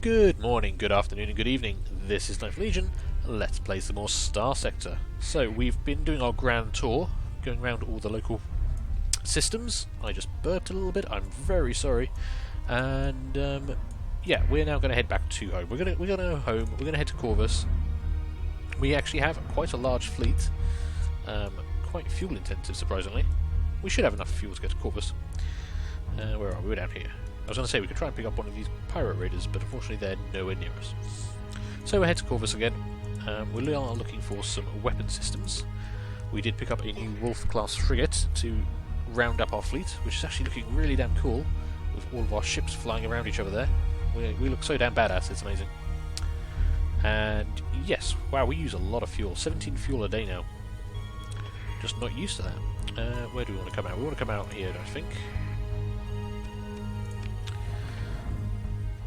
Good morning, good afternoon and good evening. This is Ninth Legion. Let's play some more Starsector. So we've been doing our grand tour, going around all the local systems. I just burped a little bit, I'm very sorry. And yeah, we're now going to head back to home. We're going to go home, we're going to head to Corvus. We actually have quite a large fleet, quite fuel intensive surprisingly. We should have enough fuel to get to Corvus. Where are we? We're down here. I was going to say we could try and pick up one of these pirate raiders, but unfortunately they're nowhere near us. So we're head to Corvus again. We are looking for some weapon systems. We did pick up a new Wolf-class frigate to round up our fleet, which is actually looking really damn cool, with all of our ships flying around each other there. We look so damn badass, it's amazing. And yes, wow, we use a lot of fuel. 17 fuel a day now. Just not used to that. Where do we want to come out? We want to come out here, I think.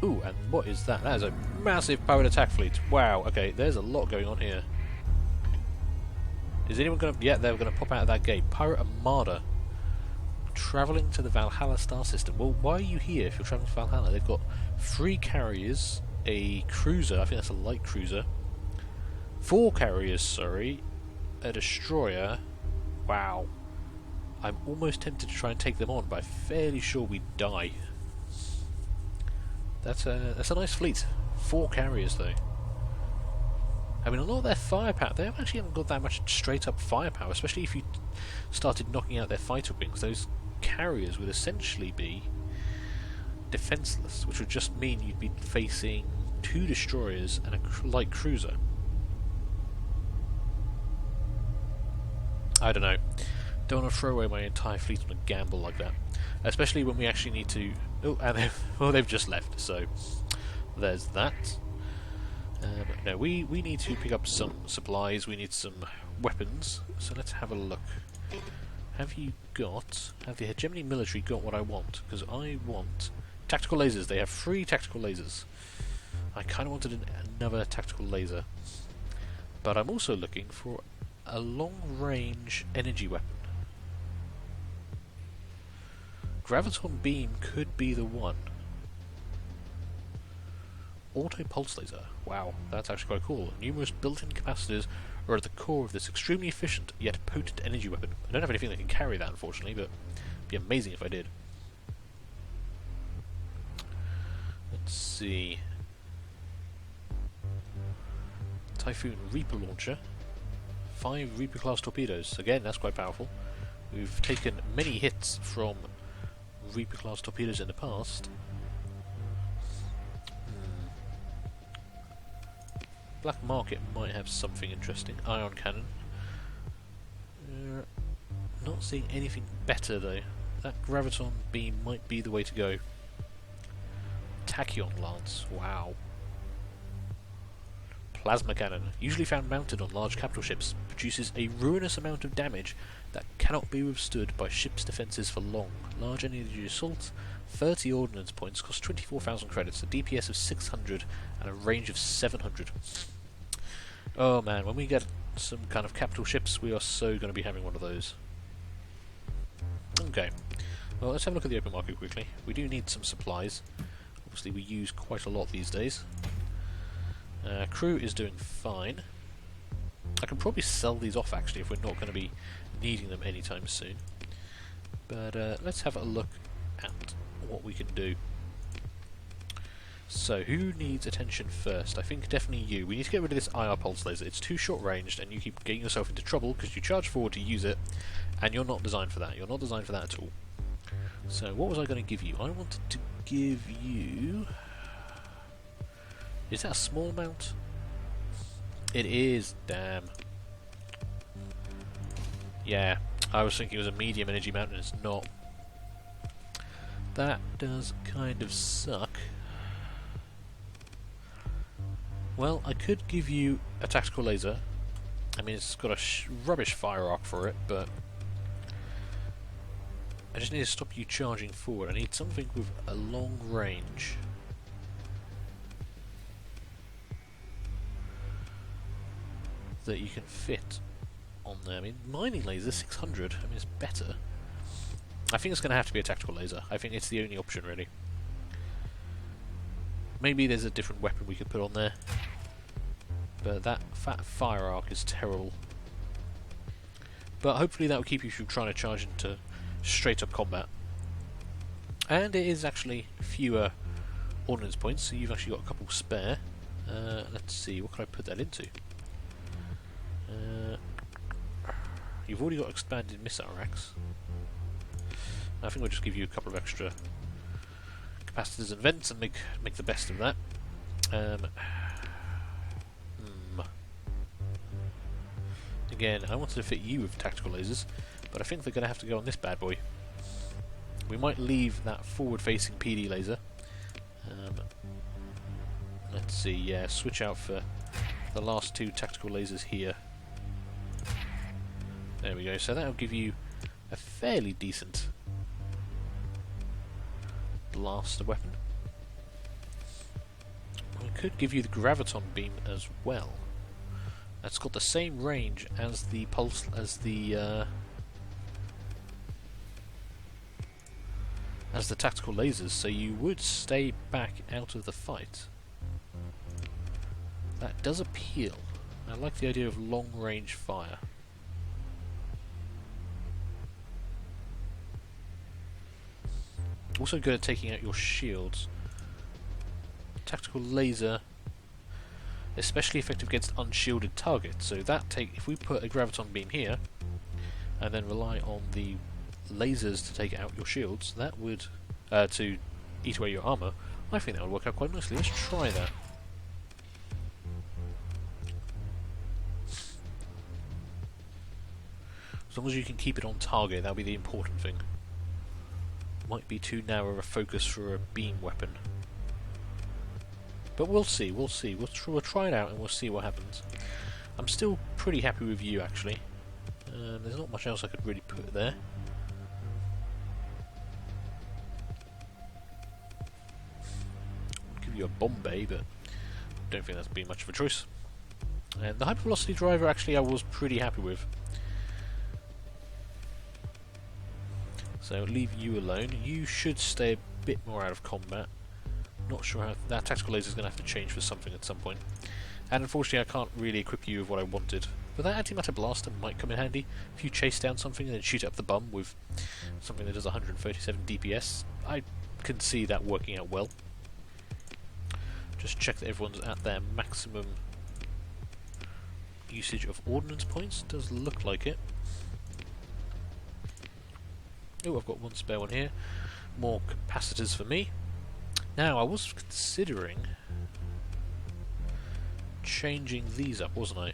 Ooh, and what is that? That is a massive pirate attack fleet. Wow, okay, there's a lot going on here. Is anyone going to... Yeah, they're going to pop out of that gate. Pirate Armada. Travelling to the Valhalla star system. Well, why are you here if you're travelling to Valhalla? They've got 3 carriers, a cruiser, I think that's a light cruiser, 4 carriers, sorry, a destroyer. Wow. I'm almost tempted to try and take them on, but I'm fairly sure we'd die. That's a nice fleet. 4 carriers though. I mean, a lot of their firepower, they actually haven't got that much straight up firepower, especially if you started knocking out their fighter wings. Those carriers would essentially be defenseless, which would just mean you'd be facing 2 destroyers and a light cruiser. I don't know. Don't want to throw away my entire fleet on a gamble like that. Especially when we actually need to... Oh, and they've just left, so there's that. No, we need to pick up some supplies, we need some weapons, so let's have a look. Have the hegemony military got what I want? Because I want tactical lasers. They have 3 tactical lasers. I kind of wanted another tactical laser. But I'm also looking for a long-range energy weapon. Graviton beam could be the one. Auto pulse laser. Wow, that's actually quite cool. Numerous built-in capacitors are at the core of this extremely efficient yet potent energy weapon. I don't have anything that can carry that, unfortunately, but it'd be amazing if I did. Let's see. Typhoon Reaper launcher. 5 Reaper-class torpedoes. Again, that's quite powerful. We've taken many hits from Reaper-class torpedoes in the past. Black Market might have something interesting. Ion cannon. Not seeing anything better though. That graviton beam might be the way to go. Tachyon lance. Wow. Plasma cannon. Usually found mounted on large capital ships. Produces a ruinous amount of damage that cannot be withstood by ships' defences for long. Large energy assault. 30 ordnance points. Cost 24,000 credits. A DPS of 600 and a range of 700. Oh man, when we get some kind of capital ships, we are so going to be having one of those. Okay, well, let's have a look at the open market quickly. We do need some supplies. Obviously we use quite a lot these days. Crew is doing fine. I can probably sell these off actually if we're not going to be needing them anytime soon. But let's have a look at what we can do. So, who needs attention first? I think definitely you. We need to get rid of this IR pulse laser. It's too short-ranged, and you keep getting yourself into trouble because you charge forward to use it, and you're not designed for that. You're not designed for that at all. So, what was I going to give you? I wanted to give you... Is that a small mount? It is, damn. Yeah, I was thinking it was a medium energy mount, and it's not. That does kind of suck. Well, I could give you a tactical laser. I mean, it's got a rubbish fire arc for it, but I just need to stop you charging forward. I need something with a long range. That you can fit on there. I mean, mining laser 600. I mean, it's better. I think it's going to have to be a tactical laser. I think it's the only option, really. Maybe there's a different weapon we could put on there. But that fat fire arc is terrible. But hopefully that will keep you from trying to charge into straight up combat. And it is actually fewer ordnance points, so you've actually got a couple spare. Let's see, what can I put that into? You've already got expanded missile racks. I think we'll just give you a couple of extra capacitors and vents and make the best of that. Again, I wanted to fit you with tactical lasers, but I think they're going to have to go on this bad boy. We might leave that forward-facing PD laser. Let's see, yeah, switch out for the last two tactical lasers here. There we go, so that'll give you a fairly decent blaster weapon. We could give you the graviton beam as well. That's got the same range as the pulse, as the tactical lasers, so you would stay back out of the fight. That does appeal. I like the idea of long-range fire. Also good at taking out your shields. Tactical laser, especially effective against unshielded targets. So that if we put a graviton beam here, and then rely on the lasers to take out your shields, that would to eat away your armor. I think that would work out quite nicely. Let's try that. As long as you can keep it on target, that'll be the important thing. Might be too narrow a focus for a beam weapon. But we'll see, we'll see. We'll try it out and we'll see what happens. I'm still pretty happy with you, actually. There's not much else I could really put there. I'll give you a Bombay, but I don't think that's been much of a choice. And the hypervelocity driver, actually, I was pretty happy with. So leave you alone. You should stay a bit more out of combat. Not sure how that tactical laser is going to have to change for something at some point. And unfortunately I can't really equip you with what I wanted. But that antimatter blaster might come in handy. If you chase down something and then shoot it up the bum with something that does 137 DPS, I can see that working out well. Just check that everyone's at their maximum usage of ordnance points. Does look like it. Oh, I've got one spare one here. More capacitors for me. Now, I was considering changing these up, wasn't I?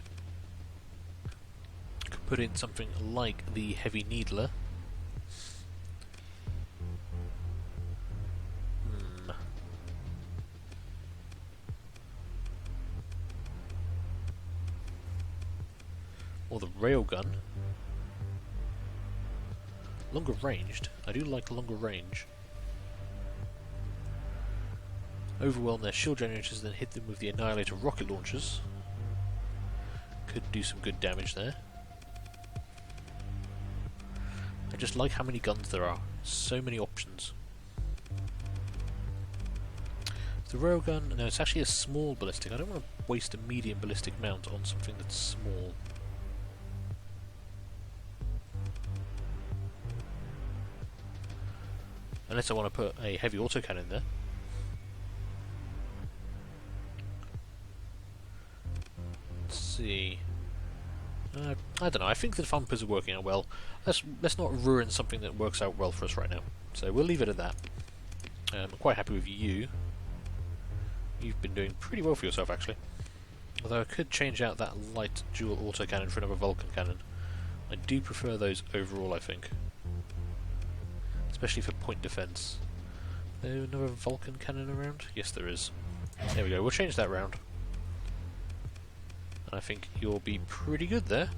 Could put in something like the heavy needler. Or the railgun. Longer ranged. I do like longer range. Overwhelm their shield generators, then hit them with the Annihilator rocket launchers. Could do some good damage there. I just like how many guns there are. So many options. The railgun, no, it's actually a small ballistic. I don't want to waste a medium ballistic mount on something that's small. Unless I want to put a heavy autocannon there. Let's see. I don't know. I think the thumpers are working out well. Let's not ruin something that works out well for us right now. So we'll leave it at that. I'm quite happy with you. You've been doing pretty well for yourself, actually. Although I could change out that light dual autocannon for another Vulcan cannon. I do prefer those overall, I think. Especially for point defense. Is there another Vulcan cannon around? Yes, there is. There we go. We'll change that round. I think you'll be pretty good there.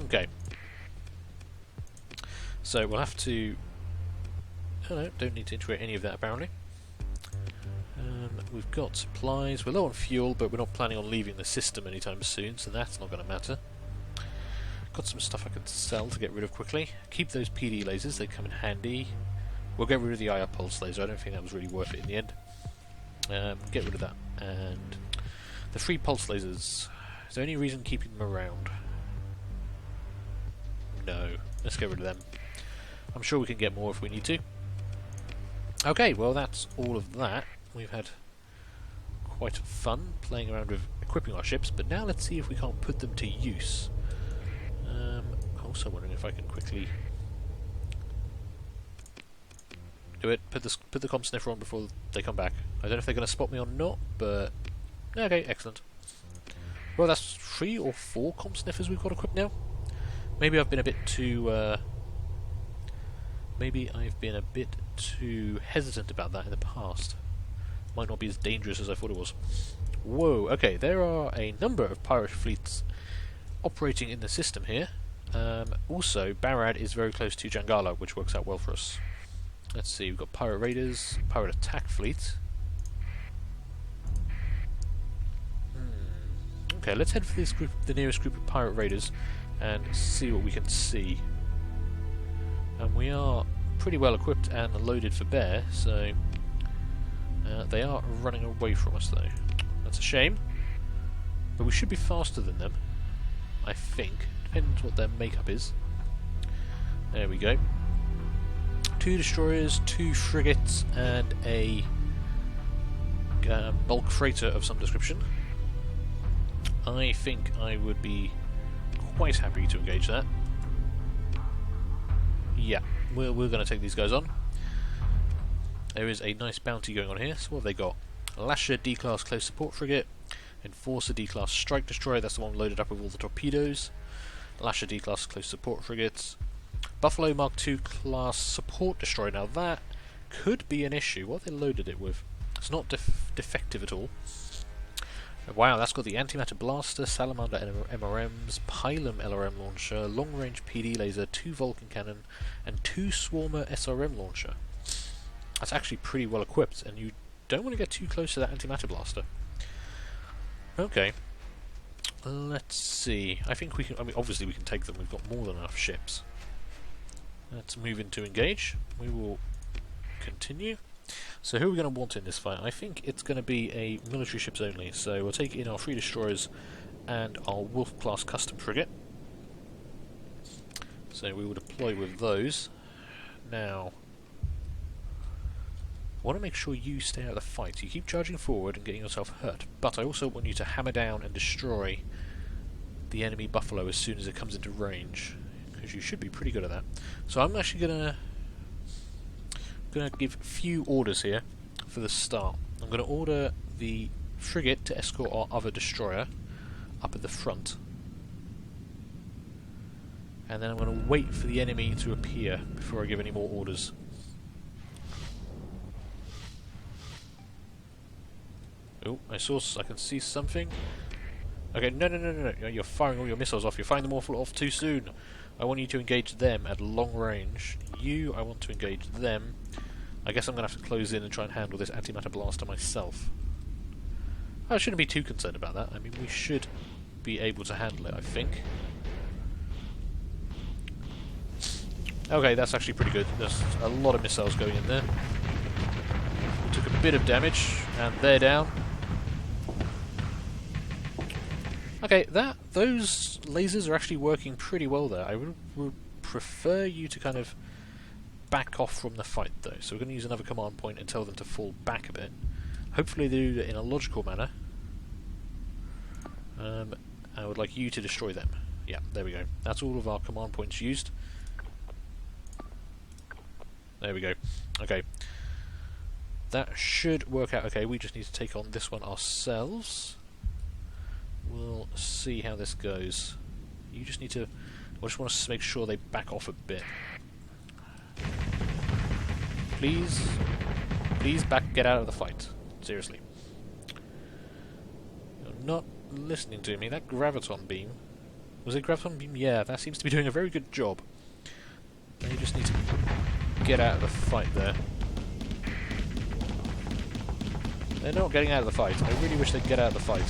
Okay. So we'll have to... Oh no, don't need to integrate any of that apparently. We've got supplies. We're low on fuel, but we're not planning on leaving the system anytime soon, so that's not going to matter. Got some stuff I can sell to get rid of quickly. Keep those PD lasers, they come in handy. We'll get rid of the IR pulse laser. I don't think that was really worth it in the end. Get rid of that. And the 3 pulse lasers. Is there any reason keeping them around? No. Let's get rid of them. I'm sure we can get more if we need to. Okay, well that's all of that. We've had quite fun playing around with equipping our ships, but now let's see if we can't put them to use. Also wondering if I can quickly do it. Put the comm sniffer on before they come back. I don't know if they're going to spot me or not, but okay, excellent. Well, that's 3 or 4 comm sniffers we've got equipped now. Maybe I've been a bit too hesitant about that in the past. Might not be as dangerous as I thought it was. Whoa, okay, there are a number of pirate fleets operating in the system here. Also, Barad is very close to Jangala, which works out well for us. Let's see, we've got pirate raiders, pirate attack fleet. Okay, let's head for this group, the nearest group of pirate raiders, and see what we can see. And we are pretty well equipped and loaded for bear, so they are running away from us though. That's a shame, but we should be faster than them, I think. Depends what their makeup is. There we go. 2 destroyers, 2 frigates, and a bulk freighter of some description. I think I would be quite happy to engage that. Yeah, we're going to take these guys on. There is a nice bounty going on here. So what have they got? Lasher D-class close support frigate, Enforcer D-class strike destroyer, that's the one loaded up with all the torpedoes. Lasher D-class close support frigates. Buffalo Mark II class support destroyer. Now that could be an issue. What have they loaded it with? It's not defective at all. Wow, that's got the antimatter blaster, salamander MRMs, pylum LRM launcher, long-range PD laser, 2 Vulcan cannon, and 2 Swarmer SRM launcher. That's actually pretty well equipped, and you don't want to get too close to that antimatter blaster. Okay. Let's see. I think we can. I mean, obviously we can take them. We've got more than enough ships. Let's move into engage. We will continue. So who are we going to want in this fight? I think it's going to be a military ships only. So we'll take in our 3 destroyers and our Wolf class custom frigate. So we will deploy with those. Now, I want to make sure you stay out of the fight. You keep charging forward and getting yourself hurt, but I also want you to hammer down and destroy the enemy buffalo as soon as it comes into range, because you should be pretty good at that. So I'm actually gonna give a few orders here for the start. I'm going to order the frigate to escort our other destroyer up at the front, and then I'm going to wait for the enemy to appear before I give any more orders. Oh, I can see something. Okay, no. You're firing all your missiles off. You're firing them all off too soon. I want you to engage them at long range. I want to engage them. I guess I'm going to have to close in and try and handle this antimatter blaster myself. I shouldn't be too concerned about that. I mean, we should be able to handle it, I think. Okay, that's actually pretty good. There's a lot of missiles going in there. We took a bit of damage, and they're down. Okay, those lasers are actually working pretty well there. I would prefer you to kind of back off from the fight though. So we're going to use another command point and tell them to fall back a bit. Hopefully they do it in a logical manner. I would like you to destroy them. Yeah, there we go. That's all of our command points used. There we go. Okay. That should work out okay. We just need to take on this one ourselves. We'll see how this goes. You just need to... I just want to make sure they back off a bit. Please get out of the fight. Seriously. You're not listening to me. That graviton beam... Was it graviton beam? Yeah, that seems to be doing a very good job. Now you just need to get out of the fight there. They're not getting out of the fight. I really wish they'd get out of the fight.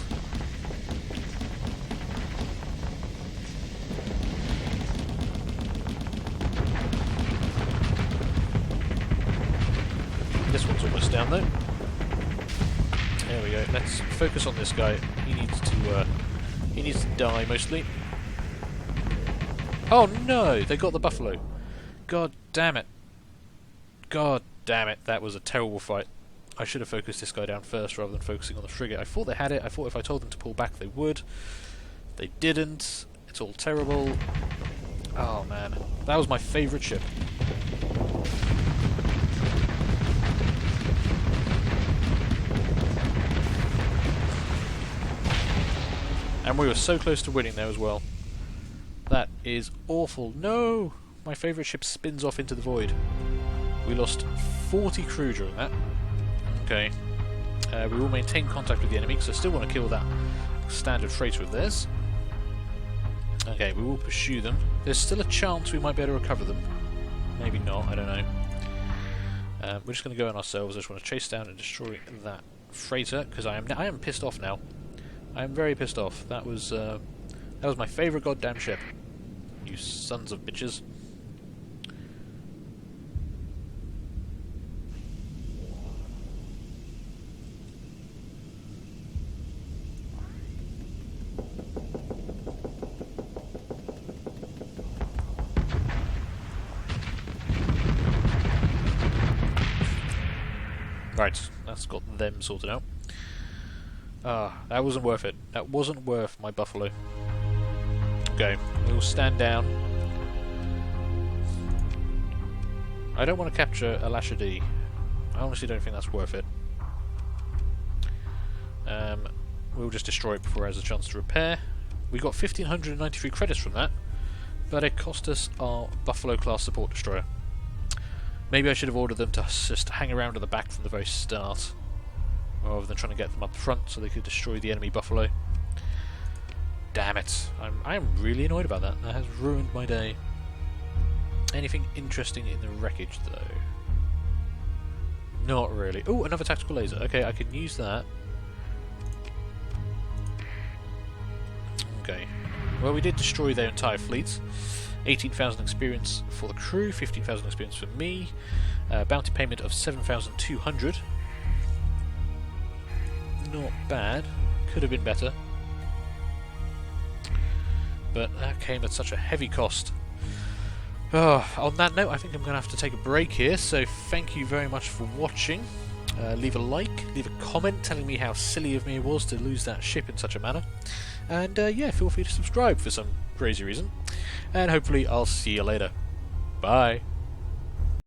This one's almost down though. we go. Let's focus on this guy. He needs to die mostly. Oh no! They got the buffalo. God damn it! God damn it! That was a terrible fight. I should have focused this guy down first rather than focusing on the frigate. I thought they had it. I thought if I told them to pull back, they would. They didn't. It's all terrible. Oh man, that was my favourite ship. And we were so close to winning there as well. That is awful. No! My favourite ship spins off into the void. We lost 40 crew during that. Okay. We will maintain contact with the enemy because I still want to kill that standard freighter of theirs. Okay, we will pursue them. There's still a chance we might be able to recover them. Maybe not, I don't know. We're just going to go on ourselves. I just want to chase down and destroy that freighter because I am pissed off now. I am very pissed off. That was my favourite goddamn ship. You sons of bitches. Right, that's got them sorted out. Ah, that wasn't worth it. That wasn't worth my buffalo. Okay, we'll stand down. I don't want to capture a Lasher D. I honestly don't think that's worth it. We'll just destroy it before it has a chance to repair. We got 1,593 credits from that, but it cost us our Buffalo class support destroyer. Maybe I should have ordered them to just hang around at the back from the very start, rather than trying to get them up front so they could destroy the enemy Buffalo. Damn it! I'm really annoyed about that. That has ruined my day. Anything interesting in the wreckage though? Not really. Oh, another tactical laser. Okay, I can use that. Okay. Well, we did destroy their entire fleet. 18,000 experience for the crew, 15,000 experience for me. Bounty payment of 7,200. Not bad. Could have been better. But that came at such a heavy cost. On that note, I think I'm going to have to take a break here, so thank you very much for watching. Leave a like, leave a comment telling me how silly of me it was to lose that ship in such a manner. And yeah, feel free to subscribe for some crazy reason. And hopefully I'll see you later. Bye.